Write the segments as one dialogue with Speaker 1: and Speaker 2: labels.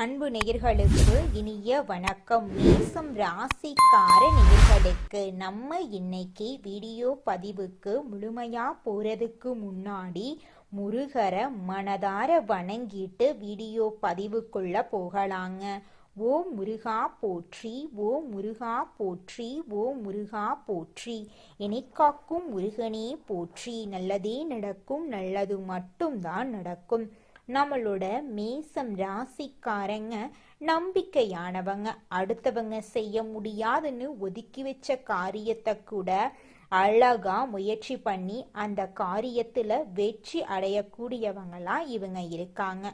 Speaker 1: அன்பு நேயர்களுக்கு இனிய வணக்கம். மேசம் ராசிக்கார நேயர்களுக்கு நம்ம இன்னைக்கு வீடியோ பதிவுக்கு முழுமையா போறதுக்கு முன்னாடி முருகரை மனதார வணங்கிட்டு வீடியோ பதிவுக்குள்ள போகலாங்க. ஓ முருகா போற்றி, ஓ முருகா போற்றி, ஓ முருகா போற்றி, என்னை காக்கும் முருகனே போற்றி. நல்லதே நடக்கும், நல்லது மட்டும்தான் நடக்கும். நம்மளோட மேசம் ராசிக்காரங்க நம்பிக்கையானவங்க. அடுத்தவங்க செய்ய முடியாதுன்னு ஒதுக்கி வச்ச காரியத்தை கூட அழகா முயற்சி பண்ணி அந்த காரியத்துல வெற்றி அடையக்கூடியவங்களா இவங்க இருக்காங்க.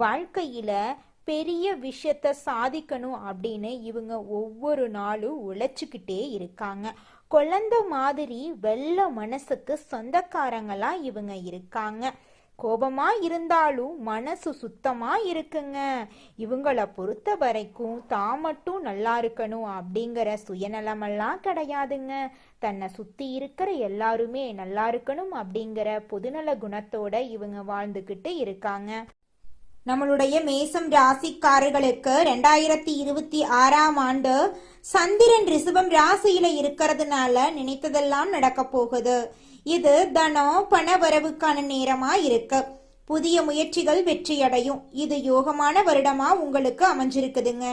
Speaker 1: வாழ்க்கையில பெரிய விஷயத்த சாதிக்கணும் அப்படின்னு இவங்க ஒவ்வொரு நாளும் உழைச்சுக்கிட்டே இருக்காங்க. குழந்தை மாதிரி வெள்ள மனசுக்கு சொந்தக்காரங்களா இவங்க இருக்காங்க. கோபமா இருந்தாலும் மனசு சுத்தமா இருக்குங்க. இவங்கள பொறுத்த வரைக்கும் தான் மட்டும் நல்லா இருக்கணும் அப்படிங்கிற சுயநலமெல்லாம் கிடையாதுங்க. தன்னை சுத்தி இருக்கிற எல்லாருமே நல்லா இருக்கணும் அப்படிங்கிற பொதுநல குணத்தோட இவங்க வாழ்ந்துகிட்டு இருக்காங்க. நம்மளுடைய மேசம் ராசிக்காரர்களுக்கு 2026ஆம் ஆண்டு சந்திரன் ரிஷபம் ராசியில இருக்கிறதுனால நினைத்ததெல்லாம் நடக்க போகுது. இது தனம் பண வரவுக்கான நேரமா இருக்கு. புதிய முயற்சிகள் வெற்றியடையும். இது யோகமான வருடமா உங்களுக்கு அமைஞ்சிருக்குதுங்க.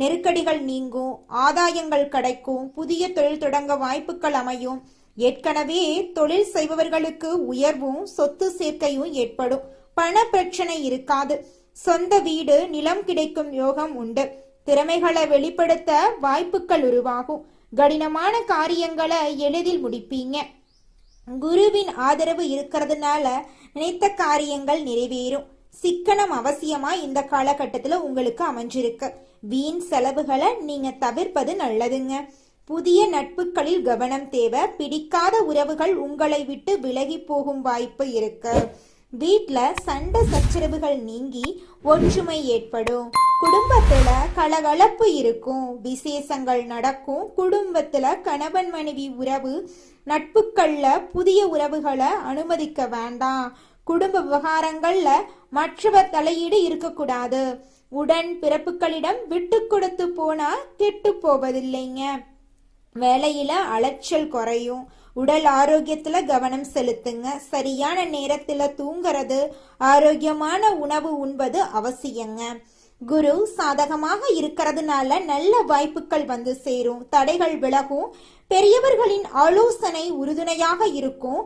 Speaker 1: நெருக்கடிகள் நீங்கும், ஆதாயங்கள் கிடைக்கும், புதிய தொழில் தொடங்க வாய்ப்புகள் அமையும். ஏற்கனவே தொழில் செய்பவர்களுக்கு உயர்வும் சொத்து சேர்க்கையும் ஏற்படும். பண பிரச்சனை இருக்காது. சொந்த வீடு நிலம் கிடைக்கும் யோகம் உண்டு. திறமைகளை வெளிப்படுத்த வாய்ப்புகள் உருவாகும். கடினமான காரியங்களை எளிதில் முடிப்பீங்க. குருவின் ஆதரவு இருக்கிறதுனால நினைத்த காரியங்கள் நிறைவேறும். சிக்கனம் அவசியமா இந்த காலகட்டத்துல உங்களுக்கு அமைஞ்சிருக்கு. வீண் செலவுகளை நீங்க தவிர்ப்பது நல்லதுங்க. புதிய நட்புகளில் கவனம் தேவை. பிடிக்காத உறவுகள் உங்களை விட்டு விலகி போகும் வாய்ப்பு இருக்கு. வீட்ல சண்டை சச்சரவுகள் நீங்கி ஒற்றுமை ஏற்படும். குடும்பத்துல கலகலப்பு இருக்கும். விசேஷங்கள் நடக்கும். குடும்பத்துல கணவன் மனைவி உறவு நட்புகள்ல புதிய உறவுகளை அனுமதிக்க வேண்டாம். குடும்ப விவகாரங்கள்ல மற்றவர் தலையீடு இருக்கக்கூடாது. உடன் பிறப்புகளிடம் விட்டு கொடுத்து போனா கெட்டு போவதில்லைங்க. வேலையில அலைச்சல் குறையும். உடல் ஆரோக்கியத்துல கவனம் செலுத்துங்க. சரியான நேரத்துல தூங்குறது, ஆரோக்கியமான உணவு உண்பது அவசியங்க. குரு சாதகமாக இருக்கிறதுனால நல்ல வாய்ப்புகள் வந்து சேரும். தடைகள் விலகும். பெரியவர்களின் ஆலோசனை உறுதுணையாக இருக்கும்.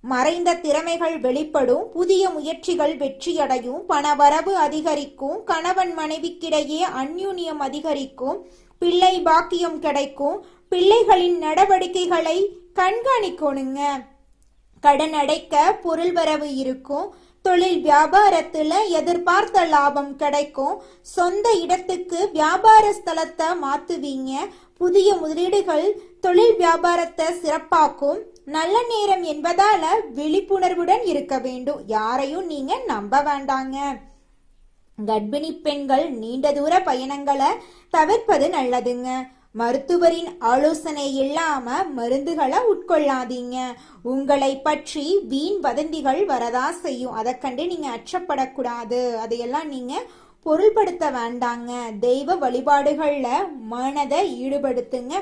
Speaker 1: மறைந்த திறமைகள் வெளிப்படும். புதிய முயற்சிகள் வெற்றியடையும். பணவரவு அதிகரிக்கும். கணவன் மனைவிக்கிடையே அந்யூன்யம் அதிகரிக்கும். பிள்ளை பாக்கியம் கிடைக்கும். பிள்ளைகளின் நடவடிக்கைகளை கண்காணிக்கணுங்க. கடன் அடைக்க பொருள் வரவு இருக்கும். தொழில் வியாபாரத்துல எதிர்பார்த்த லாபம் கிடைக்கும். சொந்த இடத்துக்கு வியாபார ஸ்தலத்தை மாத்துவீங்க. புதிய முதலீடுகள் தொழில் வியாபாரத்தை சிறப்பாக்கும். நல்ல நேரம் என்பதால விழிப்புணர்வுடன் இருக்க வேண்டும். யாரையும் நீங்க நம்ப வேண்டாங்க. கர்ப்பிணி பெண்கள் நீண்ட தூர பயணங்களை தவிர்ப்பது நல்லதுங்க. மருத்துவரின் ஆலோசனை இல்லாம மருந்துகளை உட்கொள்ளாதீங்க. உங்களை பற்றி வீண் வதந்திகள் வரதா செய்யும். அதை கண்டு நீங்க அச்சப்படக்கூடாது. அதையெல்லாம் நீங்க பொருள்படுத்த வேண்டாங்க. தெய்வ வழிபாடுகள்ல மனதை ஈடுபடுத்துங்க.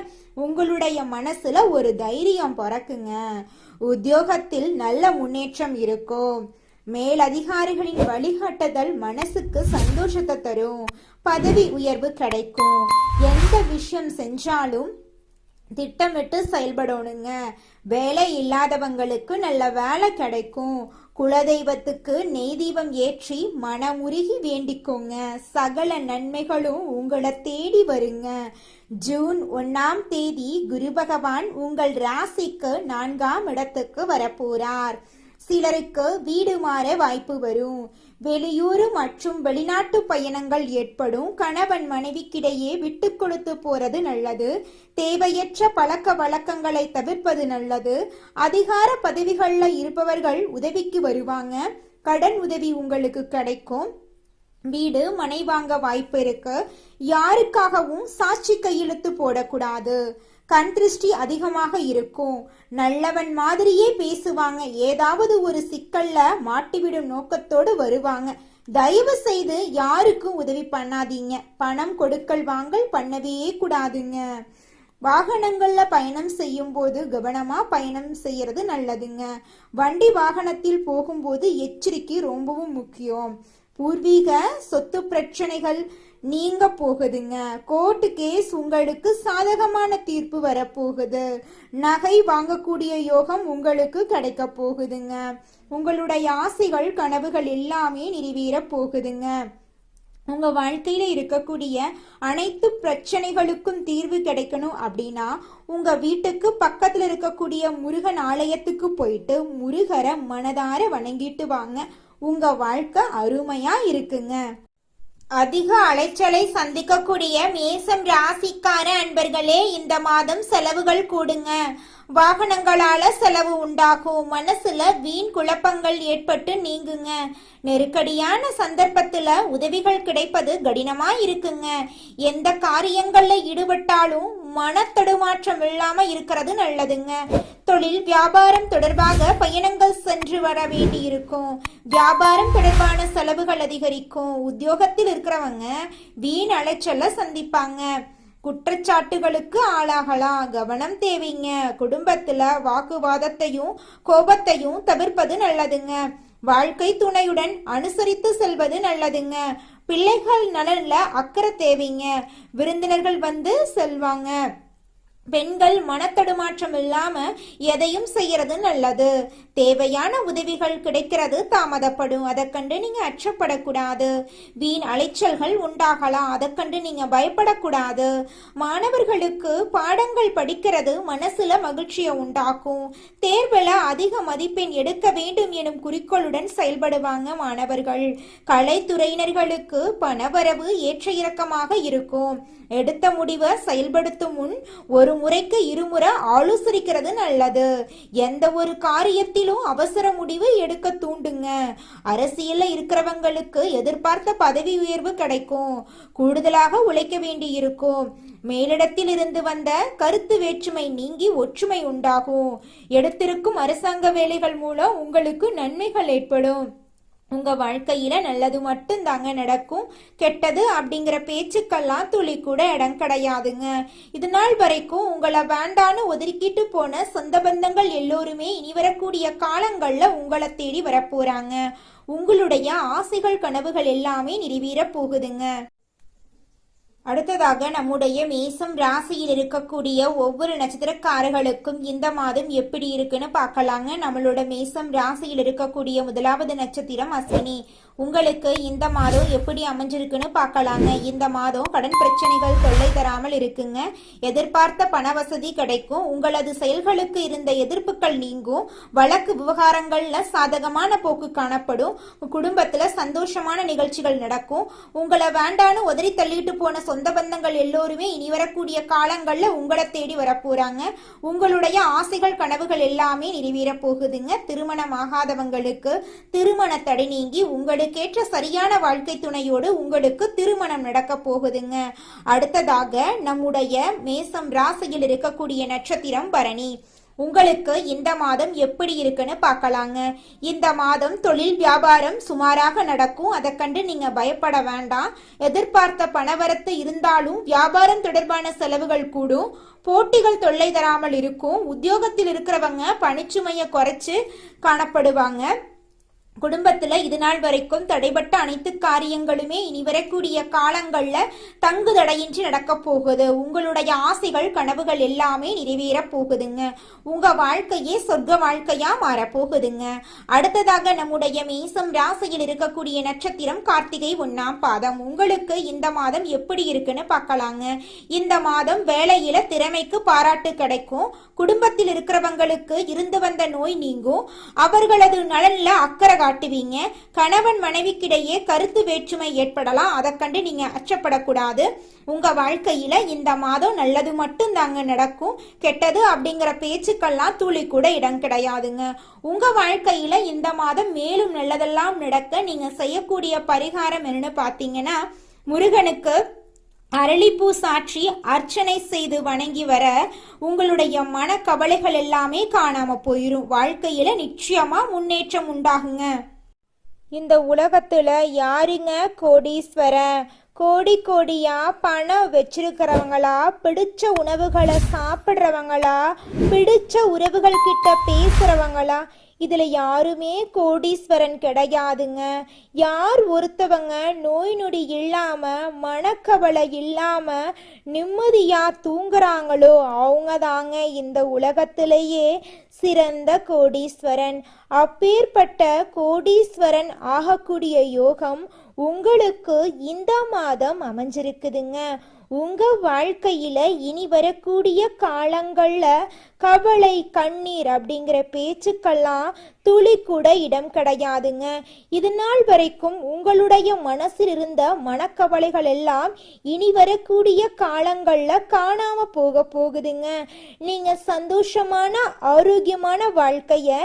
Speaker 1: உங்களுடைய மனசுல ஒரு தைரியம் பிறக்குங்க. உத்தியோகத்தில் நல்ல முன்னேற்றம் இருக்கும். மேலதிகாரிகளின் வழிகாட்டுதல் மனசுக்கு சந்தோஷத்தை தரும். பதவி உயர்வு கிடைக்கும். எந்த விஷயம் செஞ்சாலும் திட்டமிட்டு செயல்படணுங்க. வேலை இல்லாதவங்களுக்கு நல்ல வேலை கிடைக்கும். குலதெய்வத்துக்கு நெய் தீபம் ஏற்றி மனமுருகி வேண்டிக்கோங்க. சகல நன்மைகளும் உங்களை தேடி வருங்க. ஜூன் 1ஆம் தேதி குரு பகவான் உங்கள் ராசிக்கு 4ஆம் இடத்துக்கு வரப்போறார். சிலருக்கு வீடு மாற வாய்ப்பு வரும். வெளியூர் மற்றும் வெளிநாட்டு பயணங்கள் ஏற்படும். கணவன் மனைவிக்கிடையே விட்டு கொடுத்து போறது நல்லது. தேவையற்ற பழக்க வழக்கங்களை தவிர்ப்பது நல்லது. அதிகார பதவிகள்ல இருப்பவர்கள் உதவிக்கு வருவாங்க. கடன் உதவி உங்களுக்கு கிடைக்கும். வீடு மனை வாங்க வாய்ப்பு இருக்கு. யாருக்காகவும் சாட்சி கையெழுத்து போடக்கூடாது. கண் திருஷ்டி அதிகமாக இருக்கும். நல்லவன் மாதிரியே பேசுவாங்க. ஏதாவது ஒரு சிக்கல்ல மாட்டிவிடும் நோக்கத்தோடு வருவாங்க. தயவு செய்து யாருக்கும் உதவி பண்ணாதீங்க. பணம் கொடுக்கல் வாங்கல் பண்ணவே கூடாதுங்க. வாகனங்கள்ல பயணம் செய்யும் போது கவனமா பயணம் செய்யறது நல்லதுங்க. வண்டி வாகனத்தில் போகும்போது எச்சரிக்கை ரொம்பவும் முக்கியம். பூர்வீக சொத்து பிரச்சனைகள் நீங்க போகுதுங்க. கோர்ட்டு கேஸ் உங்களுக்கு சாதகமான தீர்ப்பு வரப்போகுது. நகை வாங்கக்கூடிய யோகம் உங்களுக்கு கிடைக்க போகுதுங்க. உங்களுடைய ஆசைகள் கனவுகள் எல்லாமே நிறைவேற போகுதுங்க. உங்க வாழ்க்கையில இருக்கக்கூடிய அனைத்து பிரச்சனைகளுக்கும் தீர்வு கிடைக்கணும் அப்படின்னா உங்க வீட்டுக்கு பக்கத்துல இருக்கக்கூடிய முருகன் ஆலயத்துக்கு போயிட்டு முருகரை மனதார வணங்கிட்டு வாங்க. உங்க வாழ்க்கை அருமையா இருக்குங்க. அதிக அலைச்சலை சந்திக்கக்கூடிய மேசம் ராசிக்கார அன்பர்களே, இந்த மாதம் செலவுகள் கூடுங்க. வாகனங்களால செலவு உண்டாகும். மனசுல வீண் குழப்பங்கள் ஏற்பட்டு நீங்குங்க. நெருக்கடியான சந்தர்ப்பத்துல உதவிகள் கிடைப்பது கடினமா இருக்குங்க. எந்த காரியங்கள்ல ஈடுபட்டாலும் மனத்தடுமாற்றம் இல்லாம இருக்கிறது நல்லதுங்க. தொழில் வியாபாரம் தொடர்பாக பயணங்கள் சென்று வர வேண்டி இருக்கும். வியாபாரம் தொடர்பான செலவுகள் அதிகரிக்கும். உத்தியோகத்தில் இருக்கிறவங்க வீண் அலைச்சல சந்திப்பாங்க. குற்றச்சாட்டுகளுக்கு ஆளாகலாம். கவனம் தேவைங்க. குடும்பத்துல வாக்குவாதத்தையும் கோபத்தையும் தவிர்ப்பது நல்லதுங்க. வாழ்க்கை துணையுடன் அனுசரித்து செல்வது நல்லதுங்க. பிள்ளைகள் நலன்ல அக்கறை தேவைங்க. விருந்தினர்கள் வந்து செல்வாங்க. பெண்கள் மனத்தடுமாற்றம் இல்லாம எதையும் செய்யறது நல்லது. தேவையான உதவிகள் கிடைக்கிறது தாமதப்படும். அதை கண்டு நீங்க அச்சப்படக்கூடாது. வீண் அலைச்சல்கள் உண்டாகலாம். அதை கண்டு நீங்க பயப்படக்கூடாது. மாணவர்களுக்கு பாடங்கள் படிக்கிறது மனசுல மகிழ்ச்சியை உண்டாக்கும். தேர்வுல அதிக மதிப்பெண் எடுக்க வேண்டும் எனும் குறிக்கோளுடன் செயல்படுவாங்க மாணவர்கள். கலைத்துறையினர்களுக்கு பணவரவு ஏற்ற இறக்கமாக இருக்கும். எடுத்த முடிவை செயல்படுத்தும் முன் ஒரு முறைக்கு இருமுறை ஆலோசிக்கிறது நல்லது. எந்த ஒரு காரியத்திலும் அவசர முடிவு எடுக்க தூண்டுங்க. அரசியல்ல இருக்கிறவங்களுக்கு எதிர்பார்த்த பதவி உயர்வு கிடைக்கும். கூடுதலாக உழைக்க வேண்டி இருக்கும். மேலிடத்தில் இருந்து வந்த கருத்து வேற்றுமை நீங்கி ஒற்றுமை உண்டாகும். எடுத்திருக்கும் அரசாங்க வேலைகள் மூலம் உங்களுக்கு நன்மைகள் ஏற்படும். உங்க வாழ்க்கையில நல்லது மட்டும் தாங்க நடக்கும். கெட்டது அப்படிங்கிற பேச்சுக்கெல்லாம் துளி கூட இடம் கிடையாதுங்க. இது நாள் வரைக்கும் உங்களை வேண்டான்னு ஒதுக்கிட்டு போன சொந்த பந்தங்கள் எல்லோருமே இனி வரக்கூடிய காலங்கள்ல உங்களை தேடி வரப்போறாங்க. உங்களுடைய ஆசைகள் கனவுகள் எல்லாமே நிறைவேற போகுதுங்க. அடுத்ததாக நம்முடைய மேசம் ராசியில் இருக்கக்கூடிய ஒவ்வொரு நட்சத்திரக்காரர்களுக்கும் இந்த மாதம் எப்படி இருக்குன்னு பார்க்கலாங்க. நம்மளோட மேசம் ராசியில் இருக்கக்கூடிய முதலாவது நட்சத்திரம் அஸ்வினி. உங்களுக்கு இந்த மாதம் எப்படி அமைஞ்சிருக்குன்னு பார்க்கலாங்க. இந்த மாதம் கடன் பிரச்சனைகள் தொல்லை தராமல் இருக்குங்க. எதிர்பார்த்த பண வசதி கிடைக்கும். உங்களது செயல்களுக்கு இருந்த எதிர்ப்புகள் நீங்கும். வழக்கு விவகாரங்கள்ல சாதகமான போக்கு காணப்படும். குடும்பத்துல சந்தோஷமான நிகழ்ச்சிகள் நடக்கும். உங்களை வேண்டான்னு உதறி தள்ளிட்டு போன சொந்த பந்தங்கள் எல்லோருமே இனி வரக்கூடிய காலங்கள்ல உங்களை தேடி வரப்போறாங்க. உங்களுடைய ஆசைகள் கனவுகள் எல்லாமே நிறைவேற போகுதுங்க. திருமணம் ஆகாதவங்களுக்கு திருமண தடை நீங்கி உங்களுக்கேற்ற சரியான வாழ்க்கை துணையோடு உங்களுக்கு திருமணம் நடக்க போகுதுங்க. அடுத்ததாக நம்முடைய மேசம் ராசியில் இருக்கக்கூடிய நட்சத்திரம் பரணி. உங்களுக்கு இந்த மாதம் எப்படி இருக்குன்னு பார்க்கலாங்க. இந்த மாதம் தொழில் வியாபாரம் சுமாராக நடக்கும். அதை கண்டு நீங்க பயப்பட வேண்டாம். எதிர்பார்த்த பணவரத்து இருந்தாலும் வியாபாரம் தொடர்பான செலவுகள் கூடும். போட்டிகள் தொல்லை தராமல் இருக்கும். உத்தியோகத்தில் இருக்கிறவங்க பணிச்சுமையை குறைச்சு காணப்படுவாங்க. குடும்பத்துல இது நாள் வரைக்கும் தடைபட்ட அனைத்து காரியங்களுமே இனி வரக்கூடிய காலங்கள்ல தங்கு தடையின்றி நடக்க போகுது. உங்களுடைய ஆசைகள் கனவுகள் எல்லாமே நிறைவேற போகுதுங்க. உங்க வாழ்க்கையே சொர்க்க வாழ்க்கையா மாறப்போகுதுங்க. அடுத்ததாக நம்முடைய மேசம் ராசியில் இருக்கக்கூடிய நட்சத்திரம் கார்த்திகை 1ஆம் பாதம். உங்களுக்கு இந்த மாதம் எப்படி இருக்குன்னு பார்க்கலாங்க. இந்த மாதம் வேலையில திறமைக்கு பாராட்டு கிடைக்கும். குடும்பத்தில் இருக்கிறவங்களுக்கு இருந்து வந்த நோய் நீங்கும். அவர்களது நலன்ல அக்கறை காட்டுவீங்க. கணவன் மனைவிக்கிடையே கருத்து வேற்றுமை ஏற்படலாம். அதை கண்டு நீங்க அச்சப்படக்கூடாது. உங்க வாழ்க்கையில இந்த மாதம் நல்லது மட்டும் தாங்க நடக்கும். கெட்டது அப்படிங்கிற பேச்சுக்கெல்லாம் துளி கூட இடம் கிடையாதுங்க. உங்க வாழ்க்கையில இந்த மாதம் மேலும் நல்லதெல்லாம் நடக்க நீங்க செய்யக்கூடிய பரிகாரம் என்னன்னு பாத்தீங்கன்னா, முருகனுக்கு அரளிப்பூ சாற்றி அர்ச்சனை செய்து வணங்கி வர உங்களுடைய மன கவலைகள் எல்லாமே காணாம போயிரும். வாழ்க்கையில நிச்சயமா முன்னேற்றம் உண்டாகுங்க. இந்த உலகத்துல யாருங்க கோடீஸ்வரன்? கோடி கோடியா பணம் வச்சிருக்கிறவங்களா, பிடிச்ச உணவுகளை சாப்பிட்றவங்களா, பிடிச்ச உறவுகள் கிட்ட பேசுறவங்களா? இதுல யாருமே கோடீஸ்வரன் கிடையாதுங்க. யார் ஒருத்தவங்க நோய் நொடி இல்லாம, மனக்கவலை இல்லாம நிம்மதியா தூங்குறாங்களோ அவங்க தாங்க இந்த உலகத்திலேயே சிறந்த கோடீஸ்வரன். அப்பேற்பட்ட கோடீஸ்வரன் ஆகக்கூடிய யோகம் உங்களுக்கு இந்த மாதம் அமைஞ்சிருக்குதுங்க. உங்க வாழ்க்கையில இனி வரக்கூடிய காலங்கள்ல கவலை, கண்ணீர் அப்படிங்கிற பேச்சுக்கெல்லாம் துளி கூட இடம் கிடையாதுங்க. இது நாள் வரைக்கும் உங்களுடைய மனசில் இருந்த மனக்கவலைகள் எல்லாம் இனி வரக்கூடிய காலங்கள்ல காணாம போகுதுங்க. நீங்க சந்தோஷமான ஆரோக்கியமான வாழ்க்கைய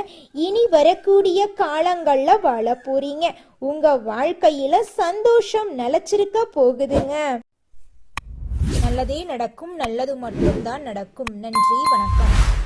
Speaker 1: இனி வரக்கூடிய காலங்கள்ல வாழ போறீங்க. உங்க வாழ்க்கையில சந்தோஷம் நிலைச்சிருக்க போகுதுங்க. நல்லதே நடக்கும், நல்லது மட்டும்தான் நடக்கும். நன்றி, வணக்கம்.